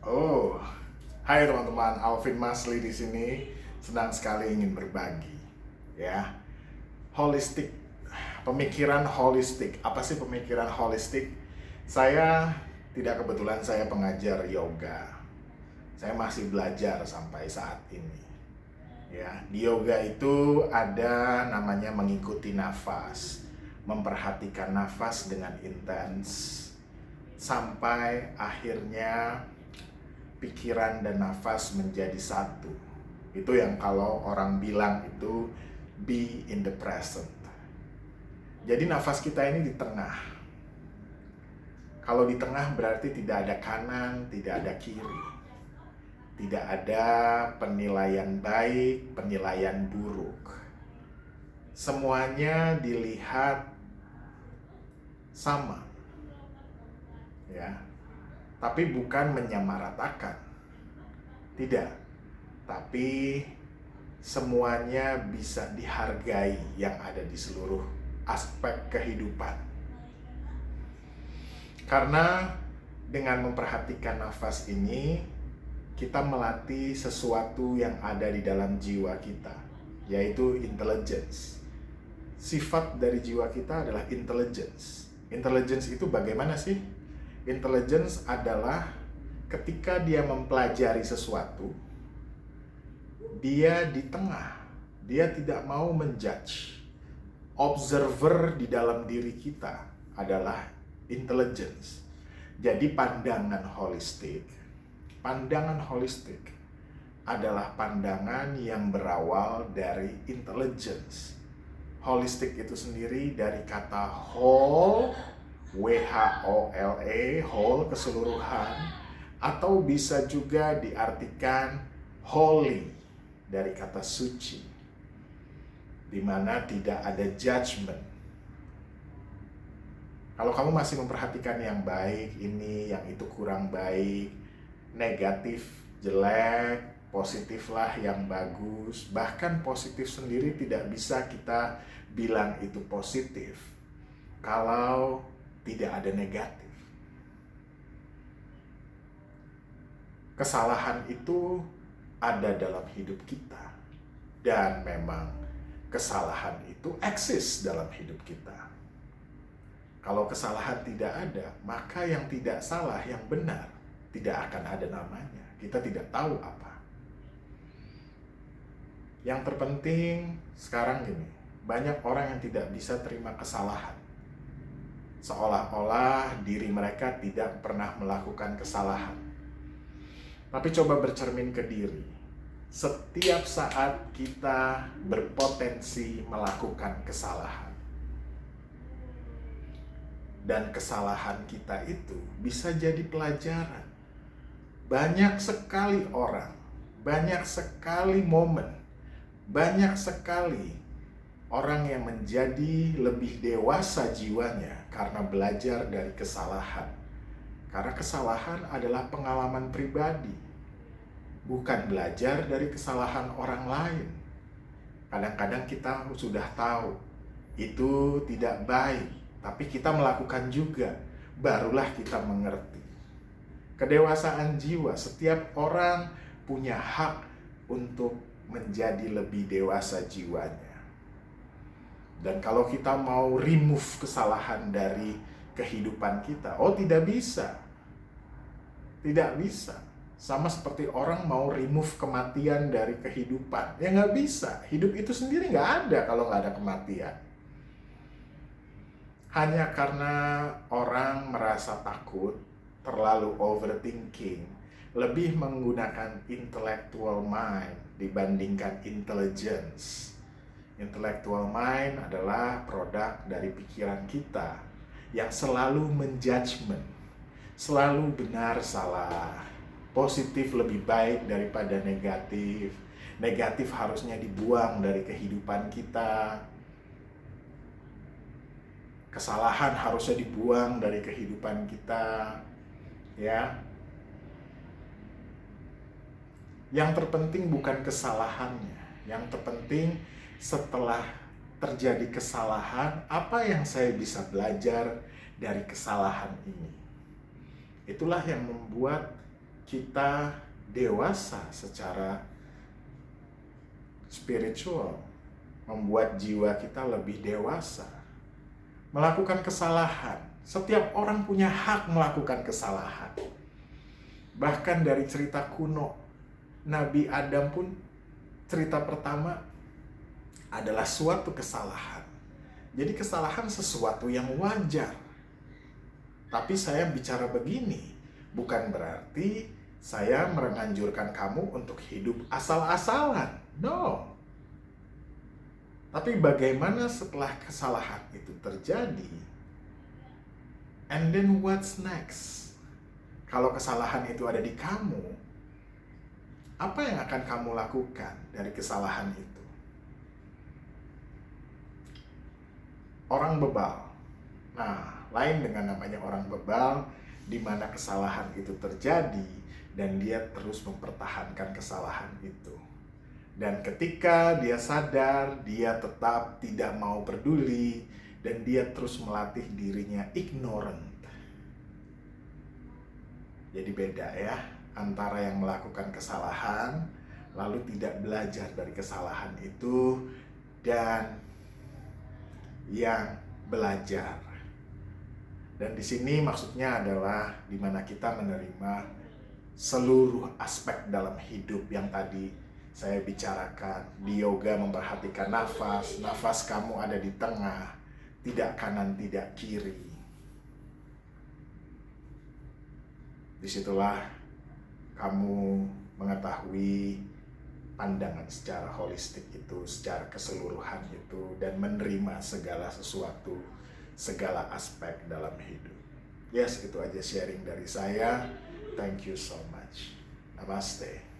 Oh, hai teman-teman, Alvin Masli di sini. Senang sekali ingin berbagi, ya. Holistik, pemikiran holistik. Apa sih pemikiran holistik? Saya tidak kebetulan saya pengajar yoga. Saya masih belajar sampai saat ini. Ya, di yoga itu ada namanya mengikuti nafas, memperhatikan nafas dengan intens sampai akhirnya pikiran dan nafas menjadi satu. Itu yang kalau orang bilang itu be in the present. Jadi nafas kita ini di tengah. Kalau di tengah berarti tidak ada kanan, tidak ada kiri. Tidak ada penilaian baik, penilaian buruk. Semuanya dilihat sama. Ya. Tapi bukan menyamaratakan. Tidak. Tapi semuanya bisa dihargai yang ada di seluruh aspek kehidupan. Karena dengan memperhatikan nafas ini, kita melatih sesuatu yang ada di dalam jiwa kita, yaitu intelligence. Sifat dari jiwa kita adalah intelligence. Intelligence itu bagaimana sih? Intelligence adalah ketika dia mempelajari sesuatu, dia di tengah, dia tidak mau menjudge. Observer di dalam diri kita adalah intelligence. Jadi pandangan holistik adalah pandangan yang berawal dari intelligence. Holistik itu sendiri dari kata whole, W-H-O-L-E, whole, keseluruhan, atau bisa juga diartikan holy, dari kata suci, di mana tidak ada judgment. Kalau kamu masih memperhatikan yang baik ini, yang itu kurang baik, negatif, jelek, positiflah yang bagus. Bahkan positif sendiri tidak bisa kita bilang itu positif kalau tidak ada negatif. Kesalahan itu ada dalam hidup kita, dan memang kesalahan itu eksis dalam hidup kita. Kalau kesalahan tidak ada, maka yang tidak salah, yang benar tidak akan ada namanya. Kita tidak tahu apa. Yang terpenting sekarang gini, banyak orang yang tidak bisa terima kesalahan. Seolah-olah diri mereka tidak pernah melakukan kesalahan. Tapi coba bercermin ke diri. Setiap saat kita berpotensi melakukan kesalahan. Dan kesalahan kita itu bisa jadi pelajaran. Banyak sekali orang, banyak sekali momen, banyak sekali orang yang menjadi lebih dewasa jiwanya karena belajar dari kesalahan. Karena kesalahan adalah pengalaman pribadi, bukan belajar dari kesalahan orang lain. Kadang-kadang kita sudah tahu itu tidak baik, tapi kita melakukan juga, barulah kita mengerti. Kedewasaan jiwa, setiap orang punya hak untuk menjadi lebih dewasa jiwanya. Dan kalau kita mau remove kesalahan dari kehidupan kita, tidak bisa. Tidak bisa. Sama seperti orang mau remove kematian dari kehidupan. Ya nggak bisa. Hidup itu sendiri nggak ada kalau nggak ada kematian. Hanya karena orang merasa takut, terlalu overthinking, lebih menggunakan intellectual mind dibandingkan intelligence. Intellectual mind adalah produk dari pikiran kita yang selalu menjudgment, selalu benar salah, positif lebih baik daripada negatif, negatif harusnya dibuang dari kehidupan kita, kesalahan harusnya dibuang dari kehidupan kita, ya. Yang terpenting bukan kesalahannya, yang terpenting setelah terjadi kesalahan, apa yang saya bisa belajar dari kesalahan ini. Itulah yang membuat kita dewasa secara spiritual, membuat jiwa kita lebih dewasa. Melakukan kesalahan, setiap orang punya hak melakukan kesalahan. Bahkan dari cerita kuno, Nabi Adam pun cerita pertama adalah suatu kesalahan. Jadi kesalahan sesuatu yang wajar. Tapi saya bicara begini, bukan berarti saya menganjurkan kamu untuk hidup asal-asalan. No. Tapi bagaimana setelah kesalahan itu terjadi? And then what's next? Kalau kesalahan itu ada di kamu, apa yang akan kamu lakukan dari kesalahan itu? Orang bebal. Nah, lain dengan namanya orang bebal, di mana kesalahan itu terjadi dan dia terus mempertahankan kesalahan itu. Dan ketika dia sadar, dia tetap tidak mau peduli dan dia terus melatih dirinya ignorant. Jadi beda ya, antara yang melakukan kesalahan lalu tidak belajar dari kesalahan itu dan yang belajar. Dan di sini maksudnya adalah di mana kita menerima seluruh aspek dalam hidup yang tadi saya bicarakan. Di yoga memperhatikan nafas, nafas kamu ada di tengah, tidak kanan, tidak kiri. Disitulah kamu mengetahui pandangan secara holistik itu, secara keseluruhan itu, dan menerima segala sesuatu, segala aspek dalam hidup. Yes, itu aja sharing dari saya. Thank you so much. Namaste.